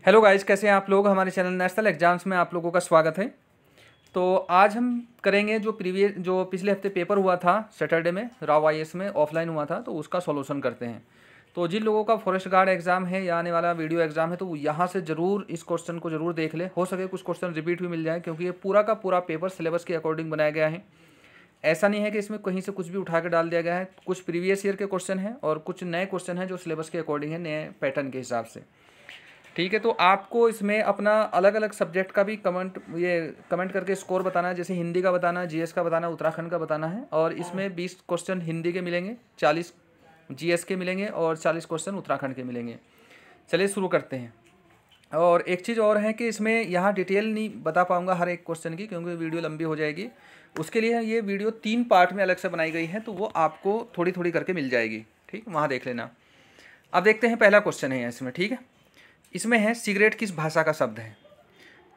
Hello guys, कैसे हैं आप लोग। हमारे चैनल नेशनल एग्जाम्स में आप लोगों का स्वागत है। तो आज हम करेंगे जो पिछले हफ्ते पेपर हुआ था सैटरडे में, राव आईएएस में ऑफलाइन हुआ था, तो उसका सॉल्यूशन करते हैं। तो जिन लोगों का फॉरेस्ट गार्ड एग्ज़ाम है या आने वाला वीडियो एग्ज़ाम है तो वो यहाँ से ज़रूर इस क्वेश्चन को ज़रूर देख ले। हो सके कुछ क्वेश्चन रिपीट भी मिल जाए, क्योंकि ये पूरा का पूरा पेपर सिलेबस के अकॉर्डिंग बनाया गया है। ऐसा नहीं है कि इसमें कहीं से कुछ भी उठा के डाल दिया गया है। कुछ प्रीवियस ईयर के क्वेश्चन हैं और कुछ नए क्वेश्चन हैं जो सिलेबस के अकॉर्डिंग है, नए पैटर्न के हिसाब से। ठीक है, तो आपको इसमें अपना अलग अलग सब्जेक्ट का भी कमेंट करके स्कोर बताना है। जैसे हिंदी का बताना है, जीएस का बताना है, उत्तराखंड का बताना है। और इसमें 20 क्वेश्चन हिंदी के मिलेंगे, 40 जीएस के मिलेंगे और 40 क्वेश्चन उत्तराखंड के मिलेंगे। चलिए शुरू करते हैं। और एक चीज़ और है कि इसमें यहाँ डिटेल नहीं बता पाऊँगा हर एक क्वेश्चन की, क्योंकि वीडियो लंबी हो जाएगी। उसके लिए ये वीडियो 3 पार्ट में अलग से बनाई गई है, तो वो आपको थोड़ी थोड़ी करके मिल जाएगी। ठीक, वहाँ देख लेना। अब देखते हैं, पहला क्वेश्चन है इसमें। ठीक है, इसमें है सिगरेट किस भाषा का शब्द है।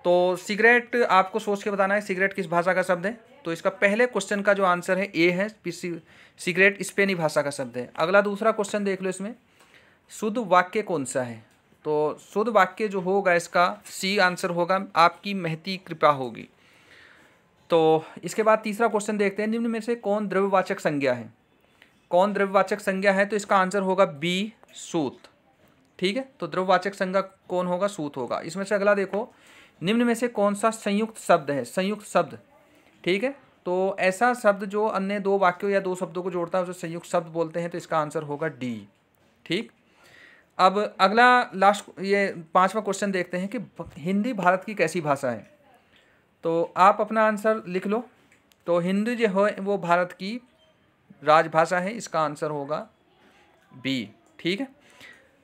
तो सिगरेट आपको सोच के बताना है सिगरेट किस भाषा का शब्द है। तो इसका पहले क्वेश्चन का जो आंसर है ए है, सिगरेट स्पेनी भाषा का शब्द है। अगला दूसरा क्वेश्चन देख लो, इसमें शुद्ध वाक्य कौन सा है। तो शुद्ध वाक्य जो होगा इसका सी आंसर होगा, आपकी महती कृपा होगी। तो इसके बाद तीसरा क्वेश्चन देखते हैं, निम्न में से कौन द्रव्यवाचक संज्ञा है। कौन द्रव्यवाचक संज्ञा है, तो इसका आंसर होगा बी सूत। ठीक है, तो द्रव्यवाचक संज्ञा कौन होगा, सूत होगा। इसमें से अगला देखो, निम्न में से कौन सा संयुक्त शब्द है। संयुक्त शब्द, ठीक है, तो ऐसा शब्द जो अन्य दो वाक्यों या दो शब्दों को जोड़ता है उसे संयुक्त शब्द बोलते हैं। तो इसका आंसर होगा डी। ठीक, अब अगला लास्ट ये 5वां क्वेश्चन देखते हैं कि हिंदी भारत की कैसी भाषा है। तो आप अपना आंसर लिख लो। तो हिंदी जो है वो भारत की राजभाषा है, इसका आंसर होगा बी। ठीक है,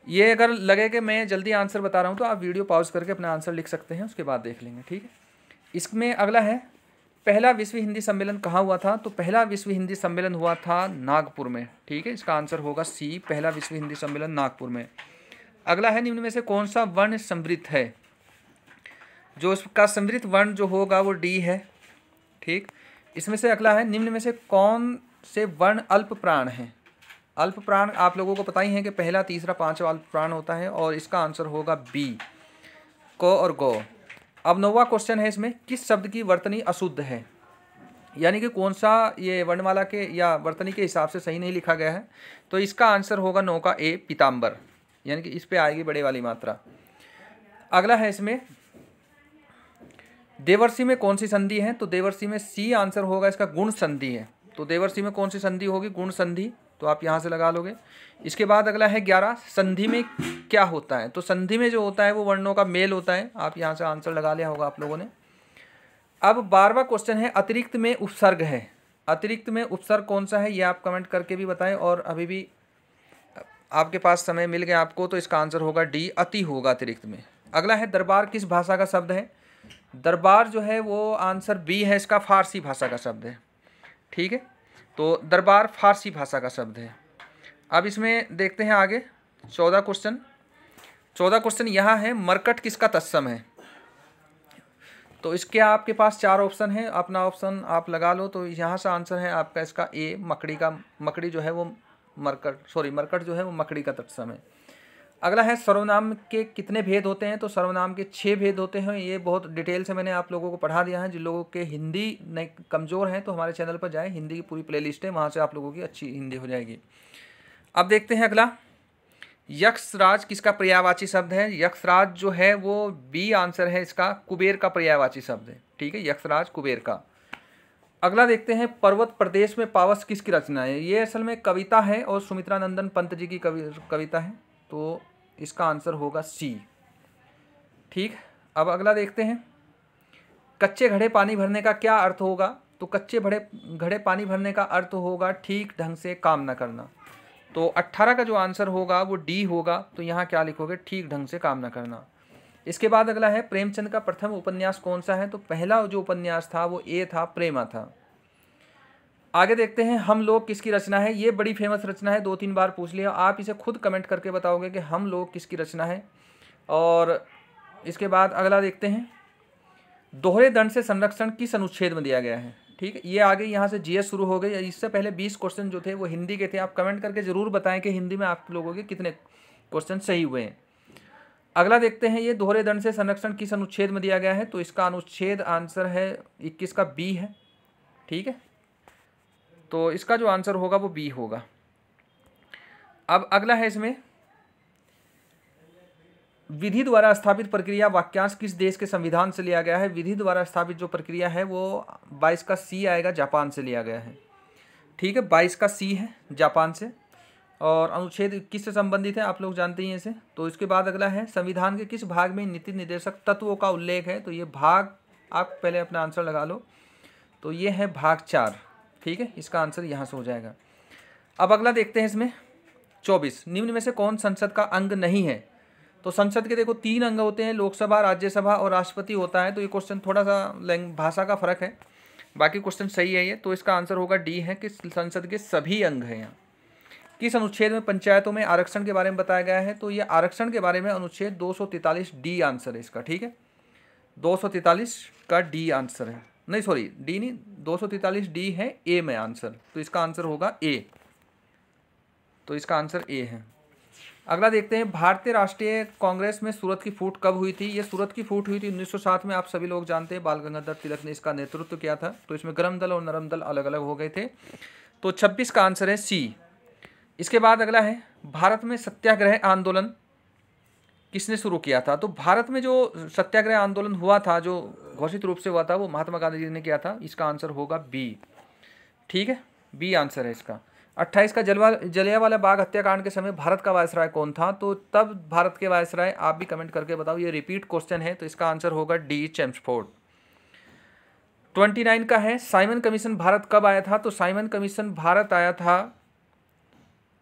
ये अगर लगे कि मैं जल्दी आंसर बता रहा हूँ तो आप वीडियो पॉज करके अपना आंसर लिख सकते हैं, उसके बाद देख लेंगे। ठीक है, इसमें अगला है, पहला विश्व हिंदी सम्मेलन कहाँ हुआ था। तो पहला विश्व हिंदी सम्मेलन हुआ था नागपुर में। ठीक है, इसका आंसर होगा सी, पहला विश्व हिंदी सम्मेलन नागपुर में। अगला है, निम्न में से कौन सा वर्ण समृद्ध है। जो इसका समृद्ध वर्ण जो होगा वो डी है। ठीक, इसमें से अगला है, निम्न में से कौन से वर्ण अल्प प्राण हैं। अल्प प्राण आप लोगों को पता ही है कि पहला, तीसरा, पांचवा अल्प प्राण होता है, और इसका आंसर होगा बी, को और गो। अब 9वां क्वेश्चन है, इसमें किस शब्द की वर्तनी अशुद्ध है, यानी कि कौन सा ये वर्णमाला के या वर्तनी के हिसाब से सही नहीं लिखा गया है। तो इसका आंसर होगा 9 का ए, पीताम्बर, यानी कि इस पे आएगी बड़े वाली मात्रा। अगला है, इसमें देवर्षि में कौन सी संधि है। तो देवर्षि में सी आंसर होगा, इसका गुण संधि है। तो देवर्षि में कौन सी संधि होगी, गुण संधि। तो आप यहाँ से लगा लोगे। इसके बाद अगला है 11, संधि में क्या होता है। तो संधि में जो होता है वो वर्णों का मेल होता है। आप यहाँ से आंसर लगा लिया होगा आप लोगों ने। अब 12वां क्वेश्चन है, अतिरिक्त में उपसर्ग है। अतिरिक्त में उपसर्ग कौन सा है ये आप कमेंट करके भी बताएं, और अभी भी आपके पास समय मिल गया आपको, तो इसका आंसर होगा डी, अति होगा अतिरिक्त में। अगला है, दरबार किस भाषा का शब्द है। दरबार जो है वो आंसर बी है, इसका फारसी भाषा का शब्द है। ठीक है, तो दरबार फारसी भाषा का शब्द है। अब इसमें देखते हैं आगे 14 क्वेश्चन। 14 क्वेश्चन यहाँ है, मरकट किसका तत्सम है। तो इसके आपके पास 4 ऑप्शन है, अपना ऑप्शन आप लगा लो। तो यहाँ से आंसर है आपका इसका ए, मकड़ी का। मकड़ी जो है वो मरकट जो है वो मकड़ी का तत्सम है। अगला है, सर्वनाम के कितने भेद होते हैं। तो सर्वनाम के 6 भेद होते हैं। ये बहुत डिटेल से मैंने आप लोगों को पढ़ा दिया है। जिन लोगों के हिंदी नहीं कमज़ोर हैं तो हमारे चैनल पर जाएं, हिंदी की पूरी प्लेलिस्ट है, वहाँ से आप लोगों की अच्छी हिंदी हो जाएगी। अब देखते हैं अगला, यक्षराज किसका पर्यायवाची शब्द है। यक्षराज जो है वो बी आंसर है, इसका कुबेर का पर्यायवाची शब्द है। ठीक है, यक्षराज कुबेर का। अगला देखते हैं, पर्वत प्रदेश में पावस किसकी रचना है। ये असल में कविता है और सुमित्रा नंदन पंत जी की कविता है। तो इसका आंसर होगा सी। ठीक, अब अगला देखते हैं, कच्चे घड़े पानी भरने का क्या अर्थ होगा। तो कच्चे घड़े पानी भरने का अर्थ होगा ठीक ढंग से काम न करना। तो 18 का जो आंसर होगा वो डी होगा। तो यहाँ क्या लिखोगे, ठीक ढंग से काम न करना। इसके बाद अगला है, प्रेमचंद का प्रथम उपन्यास कौन सा है। तो पहला जो उपन्यास था वो ए था, प्रेमा था। आगे देखते हैं, हम लोग किसकी रचना है। ये बड़ी फेमस रचना है, 2-3 बार पूछ लिया। आप इसे खुद कमेंट करके बताओगे कि हम लोग किसकी रचना है। और इसके बाद अगला देखते हैं, दोहरे दंड से संरक्षण किस अनुच्छेद में दिया गया है। ठीक है, ये आगे यहाँ से जीएस शुरू हो गई। इससे पहले 20 क्वेश्चन जो थे वो हिंदी के थे। आप कमेंट करके ज़रूर बताएं कि हिंदी में आप लोगों के कितने क्वेश्चन सही हुए हैं। अगला देखते हैं, ये दोहरे दंड से संरक्षण किस अनुच्छेद में दिया गया है? तो इसका अनुच्छेद आंसर है 21 का बी है। ठीक है, तो इसका जो आंसर होगा वो बी होगा। अब अगला है इसमें, विधि द्वारा स्थापित प्रक्रिया वाक्यांश किस देश के संविधान से लिया गया है? विधि द्वारा स्थापित जो प्रक्रिया है वो 22 का सी आएगा, जापान से लिया गया है। ठीक है, 22 का सी है जापान से, और अनुच्छेद 21 से संबंधित है, आप लोग जानते ही हैं इसे। तो इसके बाद अगला है, संविधान के किस भाग में नीति निर्देशक तत्वों का उल्लेख है? तो ये भाग, आप पहले अपना आंसर लगा लो, तो ये है भाग 4। ठीक है, इसका आंसर यहाँ से हो जाएगा। अब अगला देखते हैं इसमें 24, निम्न में से कौन संसद का अंग नहीं है? तो संसद के देखो 3 अंग होते हैं, लोकसभा, राज्यसभा और राष्ट्रपति होता है। तो ये क्वेश्चन थोड़ा सा भाषा का फर्क है, बाकी क्वेश्चन सही है ये। तो इसका आंसर होगा डी है कि संसद के सभी अंग हैं यहाँ। किस अनुच्छेद में पंचायतों में आरक्षण के बारे में बताया गया है? तो ये आरक्षण के बारे में अनुच्छेद 243 डी आंसर है इसका। ठीक है, 243 का डी आंसर है, नहीं सॉरी डी नहीं, 243 डी है ए में आंसर, तो इसका आंसर होगा ए। तो इसका आंसर ए है। अगला देखते हैं, भारतीय राष्ट्रीय कांग्रेस में सूरत की फूट कब हुई थी? ये सूरत की फूट हुई थी 1907 में, आप सभी लोग जानते हैं, बाल गंगाधर तिलक ने इसका नेतृत्व किया था। तो इसमें गर्म दल और नरम दल अलग अलग हो गए थे। तो 26 का आंसर है सी। इसके बाद अगला है, भारत में सत्याग्रह आंदोलन किसने शुरू किया था? तो भारत में जो सत्याग्रह आंदोलन हुआ था, जो घोषित रूप से हुआ था, वो महात्मा गांधी जी ने किया था। इसका आंसर होगा बी। ठीक है, बी आंसर है इसका। 28 का, जलियांवाला बाग हत्याकांड के समय भारत का वायसराय कौन था? तो तब भारत के वायसराय, आप भी कमेंट करके बताओ, ये रिपीट क्वेश्चन है, तो इसका आंसर होगा डी, चेम्सफोर्ड। 29 का है, साइमन कमीशन भारत कब आया था? तो साइमन कमीशन भारत आया था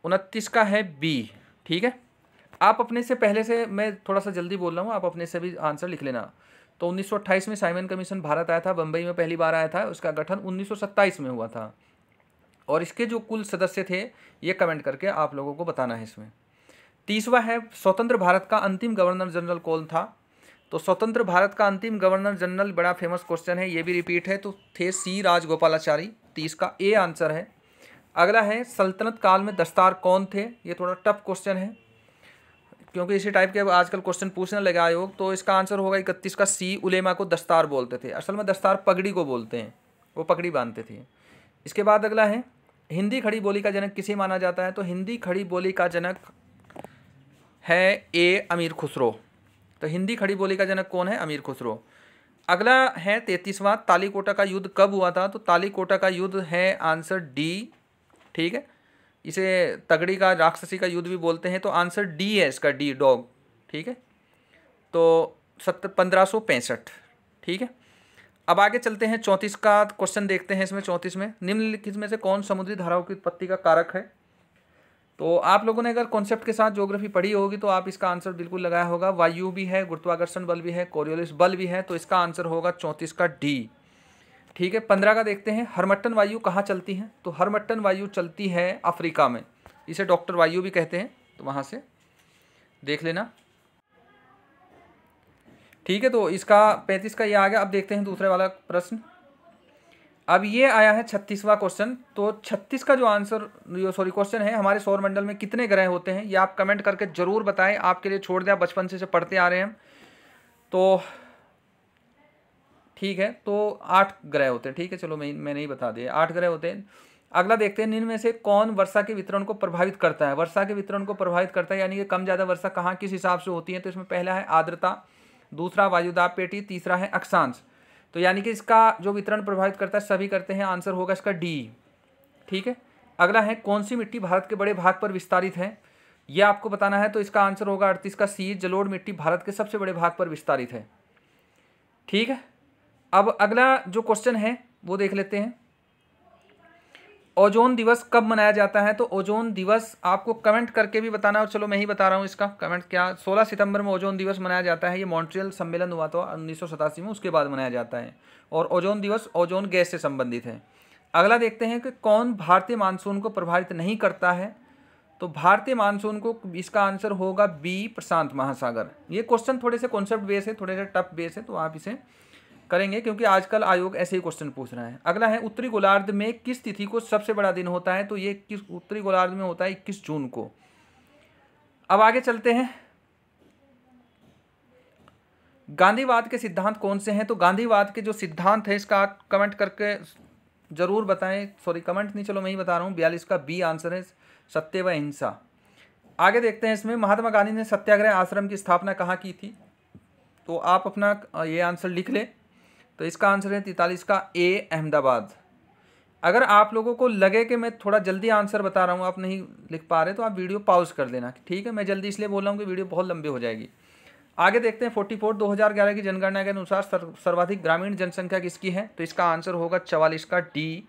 29 का है बी। ठीक है, आप अपने से पहले से, मैं थोड़ा सा जल्दी बोल रहा हूँ, आप अपने से भी आंसर लिख लेना। तो 1928 में साइमन कमीशन भारत आया था, बम्बई में पहली बार आया था, उसका गठन 1927 में हुआ था। और इसके जो कुल सदस्य थे, ये कमेंट करके आप लोगों को बताना है इसमें। 30वां है, स्वतंत्र भारत का अंतिम गवर्नर जनरल कौन था? तो स्वतंत्र भारत का अंतिम गवर्नर जनरल, बड़ा फेमस क्वेश्चन है, ये भी रिपीट है, तो थे सी राजगोपालाचारी। 30 का ए आंसर है। अगला है, सल्तनत काल में दस्तार कौन थे? ये थोड़ा टफ क्वेश्चन है, क्योंकि इसी टाइप के आजकल क्वेश्चन पूछने लगे आयोग। तो इसका आंसर होगा 31 का सी, उलेमा को दस्तार बोलते थे। असल में दस्तार पगड़ी को बोलते हैं, वो पगड़ी बांधते थे। इसके बाद अगला है, हिंदी खड़ी बोली का जनक किसे माना जाता है? तो हिंदी खड़ी बोली का जनक है ए, अमीर खुसरो। तो हिंदी खड़ी बोली का जनक कौन है? अमीर खुसरो। अगला है 33वां, तालीकोटा का युद्ध कब हुआ था? तो तालीकोटा का युद्ध है आंसर डी। ठीक है, इसे तगड़ी का, राक्षसी का युद्ध भी बोलते हैं, तो आंसर डी है इसका, डी, डॉग। ठीक है, तो 1565। ठीक है, अब आगे चलते हैं, 34 का क्वेश्चन देखते हैं। इसमें 34 में, निम्नलिखित में से कौन समुद्री धाराओं की उत्पत्ति का कारक है? तो आप लोगों ने अगर कॉन्सेप्ट के साथ ज्योग्राफी पढ़ी होगी तो आप इसका आंसर बिल्कुल लगाया होगा। वायु भी है, गुरुत्वाकर्षण बल भी है, कोरियोलिस बल भी है, तो इसका आंसर होगा 34 का डी। ठीक है, 15 का देखते हैं, हरमट्टन वायु कहाँ चलती है? तो हरमट्टन वायु चलती है अफ्रीका में, इसे डॉक्टर वायु भी कहते हैं, तो वहाँ से देख लेना। ठीक है, तो इसका 35 का ये आ गया। अब देखते हैं दूसरे वाला प्रश्न। अब ये आया है 36वां क्वेश्चन। तो 36 का जो आंसर, क्वेश्चन है, हमारे सौरमंडल में कितने ग्रह होते हैं? ये आप कमेंट करके जरूर बताएं, आपके लिए छोड़ दिया, बचपन से पढ़ते आ रहे हैं। तो ठीक है, तो 8 ग्रह होते हैं। ठीक है, चलो मैंने ही बता दिया, 8 ग्रह होते हैं। अगला देखते हैं, निम्न में से कौन वर्षा के वितरण को प्रभावित करता है? वर्षा के वितरण को प्रभावित करता है, यानी कि कम ज़्यादा वर्षा कहाँ किस हिसाब से होती है? तो इसमें पहला है आर्द्रता, दूसरा वायुदाब पेटी, तीसरा है अक्षांश। तो यानी कि इसका जो वितरण प्रभावित करता है सभी करते हैं, आंसर होगा इसका डी। ठीक है, अगला है, कौन सी मिट्टी भारत के बड़े भाग पर विस्तारित है? यह आपको बताना है, तो इसका आंसर होगा 38 का सी, जलोढ़ मिट्टी भारत के सबसे बड़े भाग पर विस्तारित है। ठीक है, अब अगला जो क्वेश्चन है वो देख लेते हैं, ओजोन दिवस कब मनाया जाता है? तो ओजोन दिवस आपको कमेंट करके भी बताना, और चलो मैं ही बता रहा हूँ इसका कमेंट क्या। 16 सितंबर में ओजोन दिवस मनाया जाता है। ये मॉन्ट्रियल सम्मेलन हुआ था 1987 में, उसके बाद मनाया जाता है। और ओजोन दिवस ओजोन गैस से संबंधित है। अगला देखते हैं कि कौन भारतीय मानसून को प्रभावित नहीं करता है? तो भारतीय मानसून को, इसका आंसर होगा बी, प्रशांत महासागर। ये क्वेश्चन थोड़े से कॉन्सेप्ट बेस है, थोड़े से टफ बेस है, तो आप इसे करेंगे क्योंकि आजकल आयोग ऐसे ही क्वेश्चन पूछ रहा है। अगला है, उत्तरी गोलार्ध में किस तिथि को सबसे बड़ा दिन होता है? तो ये किस उत्तरी गोलार्ध में होता है 21 जून को। अब आगे चलते हैं, गांधीवाद के सिद्धांत कौन से हैं? तो गांधीवाद के जो सिद्धांत है इसका कमेंट करके जरूर बताएं। सॉरी कमेंट नहीं, चलो मैं ही बता रहा हूँ। 42 का बी आंसर है, सत्य व अहिंसा। आगे देखते हैं इसमें, महात्मा गांधी ने सत्याग्रह आश्रम की स्थापना कहाँ की थी? तो आप अपना ये आंसर लिख लें। तो इसका आंसर है 43 का ए, अहमदाबाद। अगर आप लोगों को लगे कि मैं थोड़ा जल्दी आंसर बता रहा हूँ, आप नहीं लिख पा रहे, तो आप वीडियो पॉज कर देना, ठीक है। मैं जल्दी इसलिए बोल रहा हूँ कि वीडियो बहुत लंबी हो जाएगी। आगे देखते हैं 44 2011 की जनगणना के अनुसार सर्वाधिक ग्रामीण जनसंख्या किसकी है? तो इसका आंसर होगा 44 का डी,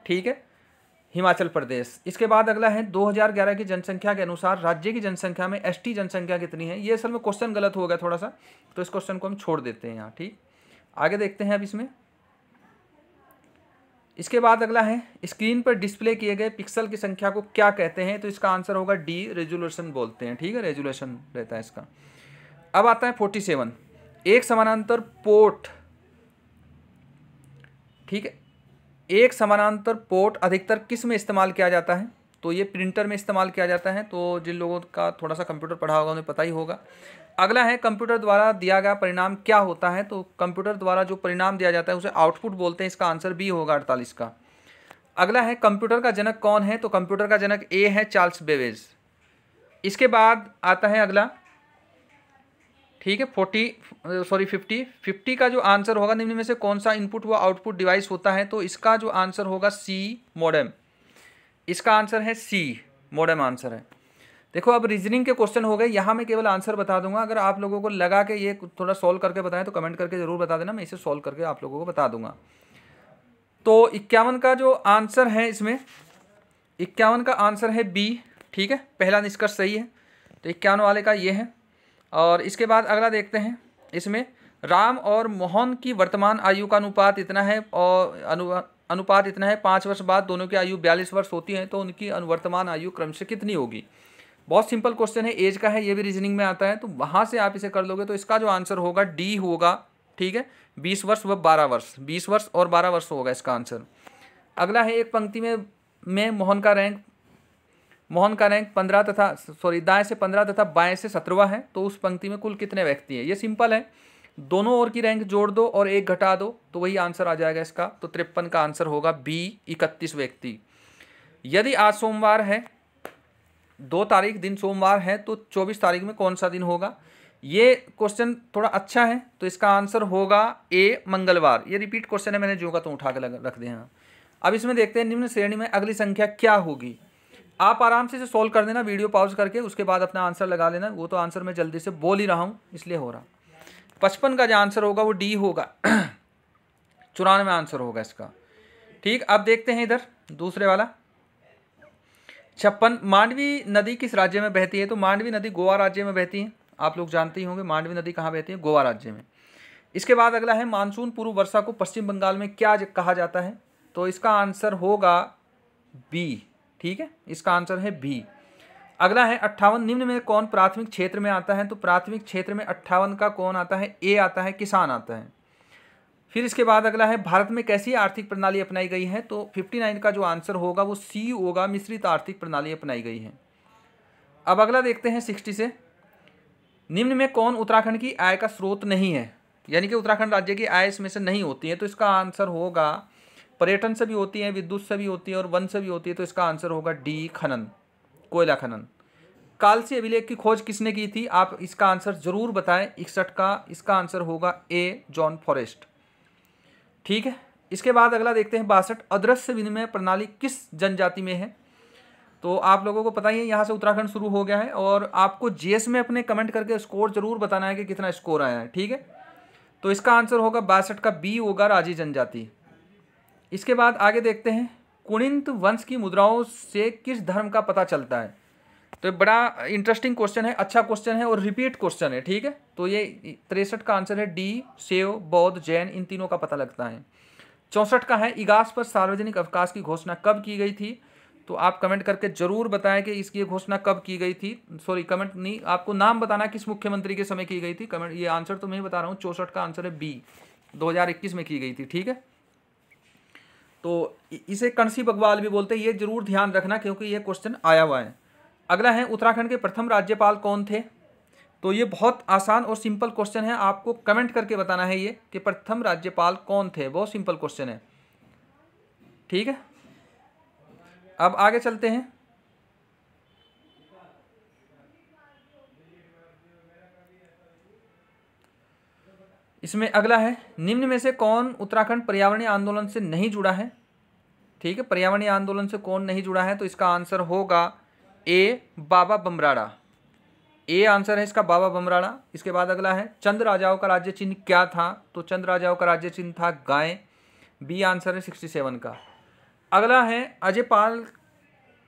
ठीक है, हिमाचल प्रदेश। इसके बाद अगला है 2011 की जनसंख्या के अनुसार राज्य की जनसंख्या में एसटी जनसंख्या कितनी है? ये असल में क्वेश्चन गलत हो गया थोड़ा सा, तो इस क्वेश्चन को हम छोड़ देते हैं यहाँ, ठीक। आगे देखते हैं अब इसमें। इसके बाद अगला है, स्क्रीन पर डिस्प्ले किए गए पिक्सल की संख्या को क्या कहते हैं? तो इसका आंसर होगा डी, रेजोल्यूशन बोलते हैं, ठीक है, रेजोल्यूशन रहता है इसका। अब आता है 47, एक समानांतर पोर्ट, ठीक है, एक समानांतर पोर्ट अधिकतर किस में इस्तेमाल किया जाता है? तो ये प्रिंटर में इस्तेमाल किया जाता है। तो जिन लोगों का थोड़ा सा कंप्यूटर पढ़ा होगा उन्हें पता ही होगा। अगला है, कंप्यूटर द्वारा दिया गया परिणाम क्या होता है? तो कंप्यूटर द्वारा जो परिणाम दिया जाता है उसे आउटपुट बोलते हैं। इसका आंसर बी होगा 48 का। अगला है, कंप्यूटर का जनक कौन है? तो कंप्यूटर का जनक ए है, चार्ल्स बेबेज। इसके बाद आता है अगला, ठीक है, 50 का जो आंसर होगा, निम्न में से कौन सा इनपुट व आउटपुट डिवाइस होता है? तो इसका जो आंसर होगा सी, मॉडेम। इसका आंसर है सी, मॉडेम आंसर है। देखो अब रीजनिंग के क्वेश्चन हो गए, यहाँ मैं केवल आंसर बता दूंगा। अगर आप लोगों को लगा कि ये थोड़ा सॉल्व करके बताएं तो कमेंट करके जरूर बता देना, मैं इसे सॉल्व करके आप लोगों को बता दूंगा। तो 51 का जो आंसर है इसमें, 51 का आंसर है बी, ठीक है, पहला निष्कर्ष सही है। तो 51 वाले का ये है। और इसके बाद अगला देखते हैं, इसमें राम और मोहन की वर्तमान आयु का अनुपात इतना है, और अनुपात इतना है, 5 वर्ष बाद दोनों की आयु 42 वर्ष होती है, तो उनकी वर्तमान आयु क्रमशः कितनी होगी? बहुत सिंपल क्वेश्चन है, एज का है, ये भी रीजनिंग में आता है, तो वहाँ से आप इसे कर लोगे। तो इसका जो आंसर होगा डी होगा, ठीक है, 20 वर्ष व 12 वर्ष, 20 वर्ष और 12 वर्ष होगा इसका आंसर। अगला है, एक पंक्ति में मोहन का रैंक 15 तथा दाएं से 15 तथा बाएं से 17वां है, तो उस पंक्ति में कुल कितने व्यक्ति हैं? ये सिंपल है, दोनों ओर की रैंक जोड़ दो और एक घटा दो तो वही आंसर आ जाएगा इसका। तो 53 का आंसर होगा बी, 31 व्यक्ति। यदि आज सोमवार है, 2 तारीख दिन सोमवार है, तो 24 तारीख में कौन सा दिन होगा? ये क्वेश्चन थोड़ा अच्छा है, तो इसका आंसर होगा ए, मंगलवार। ये रिपीट क्वेश्चन है, मैंने जो का तो उठा के रख दिया है। अब इसमें देखते हैं, निम्न श्रेणी में अगली संख्या क्या होगी? आप आराम से इसे सोल्व कर देना, वीडियो पॉज करके, उसके बाद अपना आंसर लगा लेना। वो तो आंसर मैं जल्दी से बोल ही रहा हूँ इसलिए हो रहा। 55 का जो आंसर होगा वो डी होगा, 94 आंसर होगा इसका, ठीक। अब देखते हैं इधर दूसरे वाला 56, मांडवी नदी किस राज्य में बहती है? तो मांडवी नदी गोवा राज्य में बहती है, आप लोग जानते ही होंगे मांडवी नदी कहाँ बहती है, गोवा राज्य में। इसके बाद अगला है, मानसून पूर्व वर्षा को पश्चिम बंगाल में क्या कहा जाता है? तो इसका आंसर होगा बी, ठीक है, इसका आंसर है बी। अगला है 58, निम्न में कौन प्राथमिक क्षेत्र में आता है? तो प्राथमिक क्षेत्र में 58 का कौन आता है? ए आता है, किसान आता है। फिर इसके बाद अगला है, भारत में कैसी आर्थिक प्रणाली अपनाई गई है? तो 59 का जो आंसर होगा वो सी होगा, मिश्रित आर्थिक प्रणाली अपनाई गई है। अब अगला देखते हैं 60 से, निम्न में कौन उत्तराखंड की आय का स्रोत नहीं है? यानी कि उत्तराखंड राज्य की आय इसमें से नहीं होती है, तो इसका आंसर होगा, पर्यटन से भी होती है, विद्युत से भी होती है और वन से भी होती है, तो इसका आंसर होगा डी, खनन, कोयला खनन। कालसी अभिलेख की खोज किसने की थी? आप इसका आंसर जरूर बताएं। 61 का इसका आंसर होगा ए, जॉन फॉरेस्ट, ठीक है। इसके बाद अगला देखते हैं 62, अदृश्य विनिमय प्रणाली किस जनजाति में है? तो आप लोगों को पता ही है, यहाँ से उत्तराखंड शुरू हो गया है, और आपको जीएस में अपने कमेंट करके स्कोर जरूर बताना है कि कितना स्कोर आया है, ठीक है। तो इसका आंसर होगा 62 का बी होगा, राजी जनजाति। इसके बाद आगे देखते हैं, कुणित वंश की मुद्राओं से किस धर्म का पता चलता है? तो बड़ा इंटरेस्टिंग क्वेश्चन है, अच्छा क्वेश्चन है और रिपीट क्वेश्चन है, ठीक है। तो ये 63 का आंसर है डी, शैव, बौद्ध, जैन, इन तीनों का पता लगता है। 64 का है, इगास पर सार्वजनिक अवकाश की घोषणा कब की गई थी? तो आप कमेंट करके जरूर बताएं कि इसकी घोषणा कब की गई थी। सॉरी कमेंट नहीं, आपको नाम बताना किस मुख्यमंत्री के समय की गई थी। कमेंट, ये आंसर तो मैं बता रहा हूँ। 64 का आंसर है बी, 2021 में की गई थी, ठीक है। तो इसे कणसी बग्वाल भी बोलते हैं, ये जरूर ध्यान रखना क्योंकि ये क्वेश्चन आया हुआ है। अगला है, उत्तराखंड के प्रथम राज्यपाल कौन थे? तो ये बहुत आसान और सिंपल क्वेश्चन है, आपको कमेंट करके बताना है ये कि प्रथम राज्यपाल कौन थे। बहुत सिंपल क्वेश्चन है, ठीक है। अब आगे चलते हैं। इसमें अगला है, निम्न में से कौन उत्तराखंड पर्यावरणीय आंदोलन से नहीं जुड़ा है। ठीक है, पर्यावरणीय आंदोलन से कौन नहीं जुड़ा है, तो इसका आंसर होगा ए बाबा बमराड़ा। ए आंसर है इसका बाबा बमराड़ा। इसके बाद अगला है, चंद राजाओं का राज्य चिन्ह क्या था, तो चंद राजाओं का राज्य चिन्ह था गाय। बी आंसर है 67 का। अगला है, अजयपाल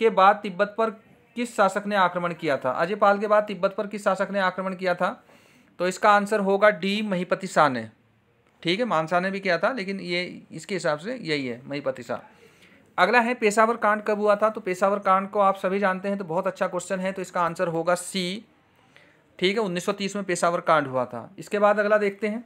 के बाद तिब्बत पर किस शासक ने आक्रमण किया था। अजयपाल के बाद तिब्बत पर किस शासक ने आक्रमण किया था, तो इसका आंसर होगा डी महिपति शाह ने। ठीक है, मानसा ने भी किया था, लेकिन ये इसके हिसाब से यही है, महिपति शाह। अगला है, पेशावर कांड कब हुआ था, तो पेशावर कांड को आप सभी जानते हैं, तो बहुत अच्छा क्वेश्चन है, तो इसका आंसर होगा सी। ठीक है, 1930 में पेशावर कांड हुआ था। इसके बाद अगला देखते हैं,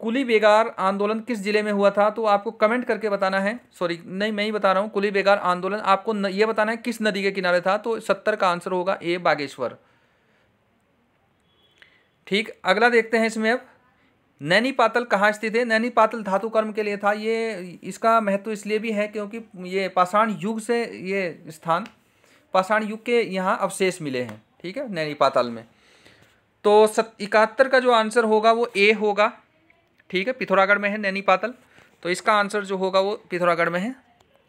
कुली बेगार आंदोलन किस जिले में हुआ था, तो आपको कमेंट करके बताना है। सॉरी नहीं, मैं ही बता रहा हूँ, कुली बेगार आंदोलन आपको ये बताना है किस नदी के किनारे था, तो 70 का आंसर होगा ए बागेश्वर। ठीक, अगला देखते हैं इसमें अब, नैनी पातल कहाँ स्थित है। नैनी पातल धातु कर्म के लिए था। ये इसका महत्व इसलिए भी है क्योंकि ये पाषाण युग से ये स्थान, पाषाण युग के यहाँ अवशेष मिले हैं। ठीक है, नैनी पातल में। तो 71 का जो आंसर होगा वो ए होगा। ठीक है, पिथौरागढ़ में है नैनी पातल, तो इसका आंसर जो होगा वो पिथौरागढ़ में है।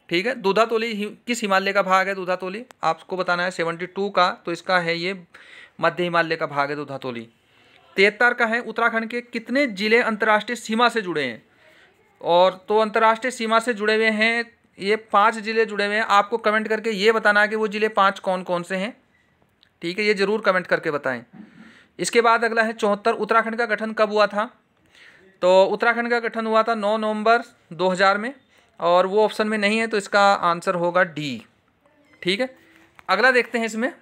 ठीक है, दूधातोली किस हिमालय का भाग है। दूधातोली आपको बताना है 72 का, तो इसका है ये मध्य हिमालय का भाग है दूधातोली। 73 का है, उत्तराखंड के कितने जिले अंतर्राष्ट्रीय सीमा से जुड़े हैं, और तो अंतर्राष्ट्रीय सीमा से जुड़े हुए हैं ये 5 जिले जुड़े हुए हैं। आपको कमेंट करके ये बताना है कि वो जिले 5 कौन कौन से हैं। ठीक है, ये जरूर कमेंट करके बताएं। इसके बाद अगला है 74, उत्तराखंड का गठन कब हुआ था, तो उत्तराखंड का गठन हुआ था 9 नवंबर 2000 में, और वो ऑप्शन में नहीं है, तो इसका आंसर होगा डी। ठीक है, अगला देखते हैं इसमें,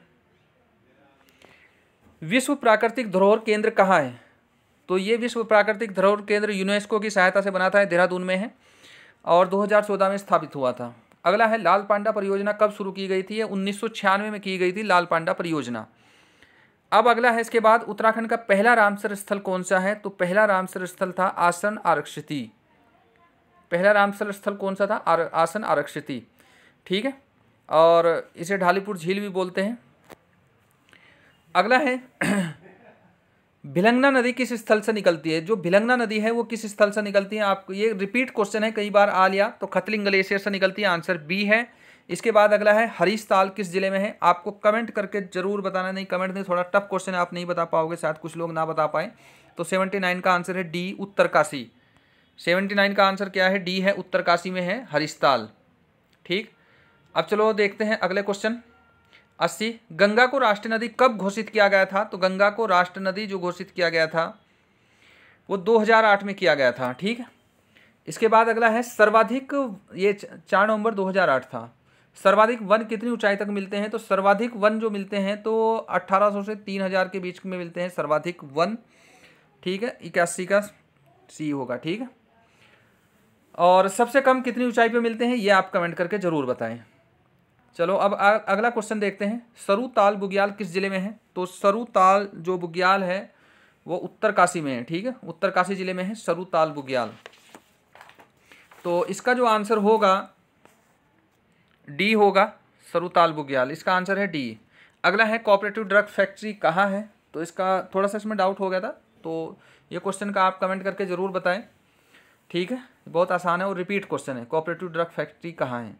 विश्व प्राकृतिक धरोहर केंद्र कहाँ है, तो ये विश्व प्राकृतिक धरोहर केंद्र यूनेस्को की सहायता से बना था, देहरादून में है, और 2014 में स्थापित हुआ था। अगला है, लाल पांडा परियोजना कब शुरू की गई थी, ये 1996 में की गई थी लाल पांडा परियोजना। अब अगला है, इसके बाद उत्तराखंड का पहला रामसर स्थल कौन सा है, तो पहला रामसर स्थल था आसन आरक्षिति। पहला रामसर स्थल कौन सा था, आसन आरक्षिति। ठीक है, और इसे ढालीपुर झील भी बोलते हैं। अगला है, भिलंगना नदी किस स्थल से निकलती है। जो भिलंगना नदी है वो किस स्थल से निकलती है, आपको ये रिपीट क्वेश्चन है, कई बार आ लिया, तो खतलिंग ग्लेशियर से निकलती है, आंसर बी है। इसके बाद अगला है, हरीशताल किस जिले में है, आपको कमेंट करके जरूर बताना। नहीं कमेंट नहीं, थोड़ा टफ क्वेश्चन है, आप नहीं बता पाओगे, शायद कुछ लोग ना बता पाए। तो 79 का आंसर है डी, उत्तरकाशी। 79 का आंसर क्या है, डी है, उत्तरकाशी में है हरीशताल। ठीक, अब चलो देखते हैं अगले क्वेश्चन। 80, गंगा को राष्ट्रीय नदी कब घोषित किया गया था, तो गंगा को राष्ट्रीय नदी जो घोषित किया गया था वो 2008 में किया गया था। ठीक है, इसके बाद अगला है, सर्वाधिक, ये 4 नवंबर 2008 था। सर्वाधिक वन कितनी ऊंचाई तक मिलते हैं, तो सर्वाधिक वन जो मिलते हैं तो 1800 से 3000 के बीच में मिलते हैं सर्वाधिक वन। ठीक है, 81 का सी होगा। ठीक है, और सबसे कम कितनी ऊंचाई पे मिलते हैं, ये आप कमेंट करके जरूर बताएं। चलो अब अगला क्वेश्चन देखते हैं, सरुताल बुग्याल किस जिले में है, तो सरुताल जो बुग्याल है वो उत्तरकाशी में है। ठीक है, उत्तरकाशी जिले में है सरुताल बुग्याल। तो इसका जो आंसर होगा डी होगा, सरुताल बुग्याल, इसका आंसर है डी। अगला है, कोऑपरेटिव ड्रग फैक्ट्री कहाँ है, तो इसका थोड़ा सा इसमें डाउट हो गया था, तो ये क्वेश्चन का आप कमेंट करके ज़रूर बताएं। ठीक है, बहुत आसान है और रिपीट क्वेश्चन है, कोऑपरेटिव ड्रग फैक्ट्री कहाँ है।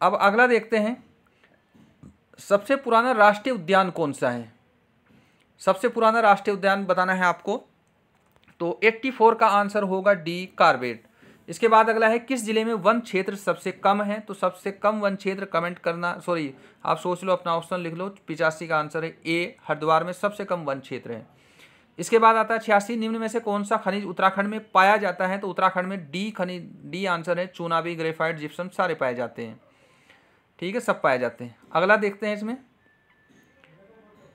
अब अगला देखते हैं, सबसे पुराना राष्ट्रीय उद्यान कौन सा है। सबसे पुराना राष्ट्रीय उद्यान बताना है आपको, तो 84 का आंसर होगा डी, कार्बेट। इसके बाद अगला है, किस जिले में वन क्षेत्र सबसे कम है, तो सबसे कम वन क्षेत्र कमेंट करना, सॉरी आप सोच लो, अपना ऑप्शन लिख लो। 85 का आंसर है ए, हरिद्वार में सबसे कम वन क्षेत्र है। इसके बाद आता है 86, निम्न में से कौन सा खनिज उत्तराखंड में पाया जाता है, तो उत्तराखंड में डी खनिज, डी आंसर है, चुनावी, ग्रेफाइट, जिप्सम सारे पाए जाते हैं। ठीक है, सब पाए जाते हैं। अगला देखते हैं इसमें,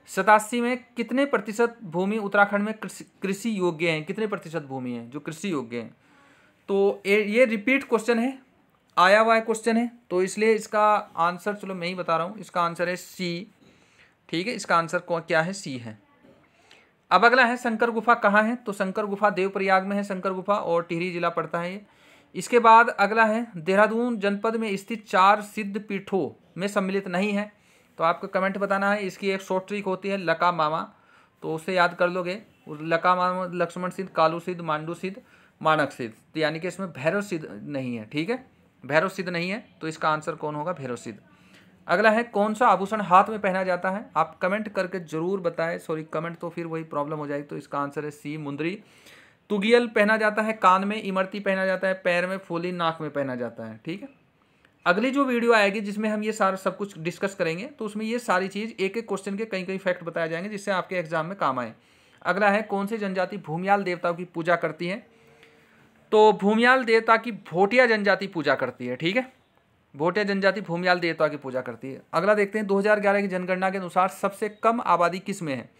87 में कितने प्रतिशत भूमि उत्तराखंड में कृषि योग्य है, कितने प्रतिशत भूमि है जो कृषि योग्य है, तो ये रिपीट क्वेश्चन है, आया हुआ क्वेश्चन है, तो इसलिए इसका आंसर, चलो मैं ही बता रहा हूँ, इसका आंसर है सी, ठीक है, इसका आंसर क्या है, सी है। अब अगला है शंकर गुफा कहाँ है, तो शंकर गुफा देवप्रयाग में है शंकर गुफा, और टिहरी जिला पड़ता है ये। इसके बाद अगला है देहरादून जनपद में स्थित 4 सिद्ध पीठों में सम्मिलित नहीं है, तो आपको कमेंट बताना है। इसकी एक शॉर्ट ट्रिक होती है लका मामा, तो उससे याद कर लोगे। लका मामा लक्ष्मण सिद्ध, कालू सिद्ध, मांडू सिद्ध, मानक सिद्ध, तो यानी कि इसमें भैरव सिद्ध नहीं है। ठीक है, भैरव सिद्ध नहीं है, तो इसका आंसर कौन होगा, भैरव सिद्ध। अगला है कौन सा आभूषण हाथ में पहना जाता है, आप कमेंट करके जरूर बताएं। सॉरी, कमेंट तो फिर वही प्रॉब्लम हो जाएगी, तो इसका आंसर है सी, मुंदरी। तुगियल पहना जाता है कान में, इमरती पहना जाता है पैर में, फूली नाक में पहना जाता है। ठीक है, अगली जो वीडियो आएगी जिसमें हम ये सारा सब कुछ डिस्कस करेंगे, तो उसमें ये सारी चीज़ एक एक क्वेश्चन के कई कई फैक्ट बताए जाएंगे जिससे आपके एग्जाम में काम आए। अगला है कौन सी जनजाति भूमियाल देवताओं की पूजा करती है, तो भूमियाल देवता की भोटिया जनजाति पूजा करती है। ठीक है, भोटिया जनजाति भूमियाल देवता की पूजा करती है। अगला देखते हैं 2011 की जनगणना के अनुसार सबसे कम आबादी किस में है,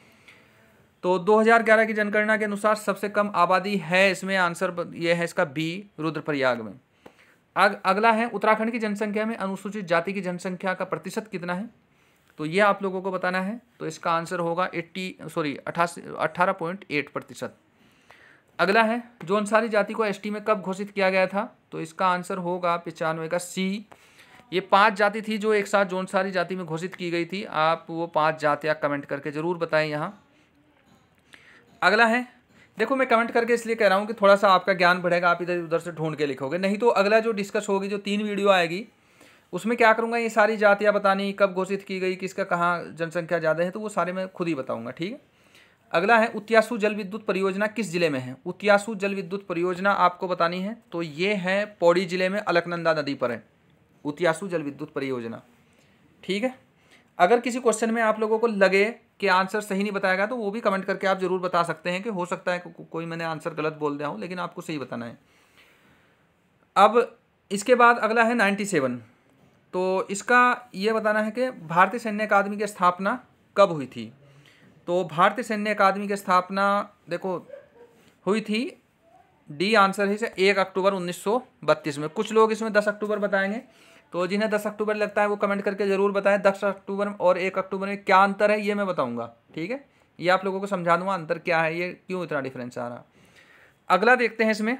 तो 2011 की जनगणना के अनुसार सबसे कम आबादी है, इसमें आंसर ये है इसका बी, रुद्रप्रयाग में। अगला है उत्तराखंड की जनसंख्या में अनुसूचित जाति की जनसंख्या का प्रतिशत कितना है, तो ये आप लोगों को बताना है, तो इसका आंसर होगा 18.8%। अगला है जौनसारी जाति को एसटी में कब घोषित किया गया था, तो इसका आंसर होगा 95 का सी। ये 5 जाति थी जो एक साथ जौनसारी जाति में घोषित की गई थी, आप वो 5 जातियाँ कमेंट करके जरूर बताएं यहाँ। अगला है, देखो मैं कमेंट करके इसलिए कह रहा हूँ कि थोड़ा सा आपका ज्ञान बढ़ेगा, आप इधर उधर से ढूंढ के लिखोगे, नहीं तो अगला जो डिस्कस होगी, जो 3 वीडियो आएगी, उसमें क्या करूँगा, ये सारी जातियाँ बतानी, कब घोषित की गई, किसका कहाँ जनसंख्या ज़्यादा है, तो वो सारे मैं खुद ही बताऊँगा। ठीक है, अगला है उत्यासू जल विद्युत परियोजना किस जिले में है, उत्यासू जल विद्युत परियोजना आपको बतानी है, तो ये है पौड़ी जिले में, अलकनंदा नदी पर है उत्यासू जल विद्युत परियोजना। ठीक है, अगर किसी क्वेश्चन में आप लोगों को लगे कि आंसर सही नहीं बताएगा, तो वो भी कमेंट करके आप जरूर बता सकते हैं कि हो सकता है कोई मैंने आंसर गलत बोल दिया हूँ, लेकिन आपको सही बताना है। अब इसके बाद अगला है 97, तो इसका ये बताना है कि भारतीय सैन्य अकादमी की स्थापना कब हुई थी, तो भारतीय सैन्य अकादमी की स्थापना देखो हुई थी, डी आंसर है इसे 1 अक्टूबर 1932 में। कुछ लोग इसमें 10 अक्टूबर बताएंगे, तो जिन्हें 10 अक्टूबर लगता है वो कमेंट करके जरूर बताएं 10 अक्टूबर और 1 अक्टूबर में क्या अंतर है, ये मैं बताऊंगा। ठीक है, ये आप लोगों को समझा दूंगा अंतर क्या है, ये क्यों इतना डिफरेंस आ रहा। अगला देखते हैं, इसमें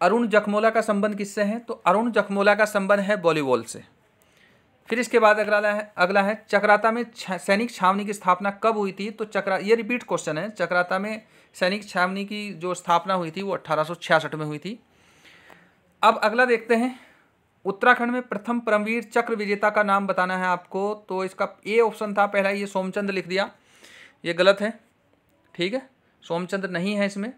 अरुण जखमोला का संबंध किससे है, तो अरुण जखमोला का संबंध है वॉलीबॉल से। फिर इसके बाद अगला है चक्राता में सैनिक छावनी की स्थापना कब हुई थी, तो ये रिपीट क्वेश्चन है, चक्राता में सैनिक छावनी की जो स्थापना हुई थी वो 1866 में हुई थी। अब अगला देखते हैं, उत्तराखंड में प्रथम परमवीर चक्र विजेता का नाम बताना है आपको, तो इसका ए ऑप्शन था पहला, ये सोमचंद्र लिख दिया, ये गलत है। ठीक है, सोमचंद्र नहीं है, इसमें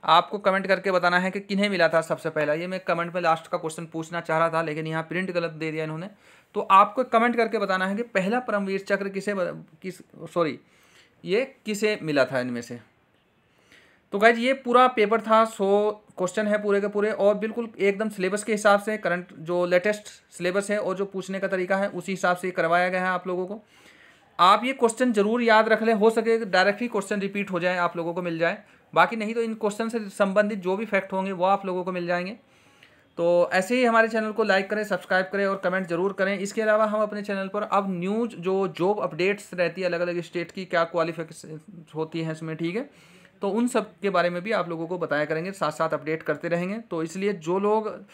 आपको कमेंट करके बताना है कि किन्हें मिला था सबसे पहला। ये मैं कमेंट में लास्ट का क्वेश्चन पूछना चाह रहा था, लेकिन यहाँ प्रिंट गलत दे दिया इन्होंने, तो आपको कमेंट करके बताना है कि पहला परमवीर चक्र किसे मिला था इनमें से। तो गाइज ये पूरा पेपर था, 100 क्वेश्चन है पूरे के पूरे, और बिल्कुल एकदम सिलेबस के हिसाब से, करंट जो लेटेस्ट सिलेबस है और जो पूछने का तरीका है उसी हिसाब से करवाया गया है आप लोगों को। आप ये क्वेश्चन जरूर याद रख लें, हो सके डायरेक्ट ही क्वेश्चन रिपीट हो जाए, आप लोगों को मिल जाए, बाकी नहीं तो इन क्वेश्चन से संबंधित जो भी फैक्ट होंगे वो आप लोगों को मिल जाएंगे। तो ऐसे ही हमारे चैनल को लाइक करें, सब्सक्राइब करें और कमेंट जरूर करें। इसके अलावा हम अपने चैनल पर अब न्यूज़ जो जॉब अपडेट्स रहती है अलग अलग स्टेट की, क्या क्वालिफिकेशन होती है इसमें, ठीक है, तो उन सब के बारे में भी आप लोगों को बताया करेंगे, साथ साथ अपडेट करते रहेंगे। तो इसलिए जो लोग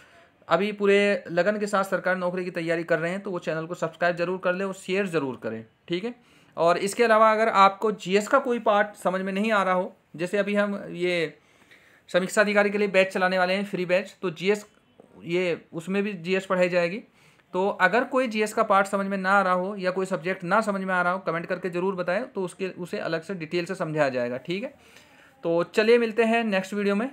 अभी पूरे लगन के साथ सरकारी नौकरी की तैयारी कर रहे हैं, तो वो चैनल को सब्सक्राइब जरूर कर लें और शेयर ज़रूर करें। ठीक है, और इसके अलावा अगर आपको जीएस का कोई पार्ट समझ में नहीं आ रहा हो, जैसे अभी हम ये समीक्षा अधिकारी के लिए बैच चलाने वाले हैं, फ्री बैच, तो जीएस ये उसमें भी जीएस पढ़ाई जाएगी। तो अगर कोई जीएस का पार्ट समझ में ना आ रहा हो या कोई सब्जेक्ट ना समझ में आ रहा हो, कमेंट करके ज़रूर बताएं, तो उसे अलग से डिटेल से समझाया जाएगा। ठीक है, तो चलिए मिलते हैं नेक्स्ट वीडियो में।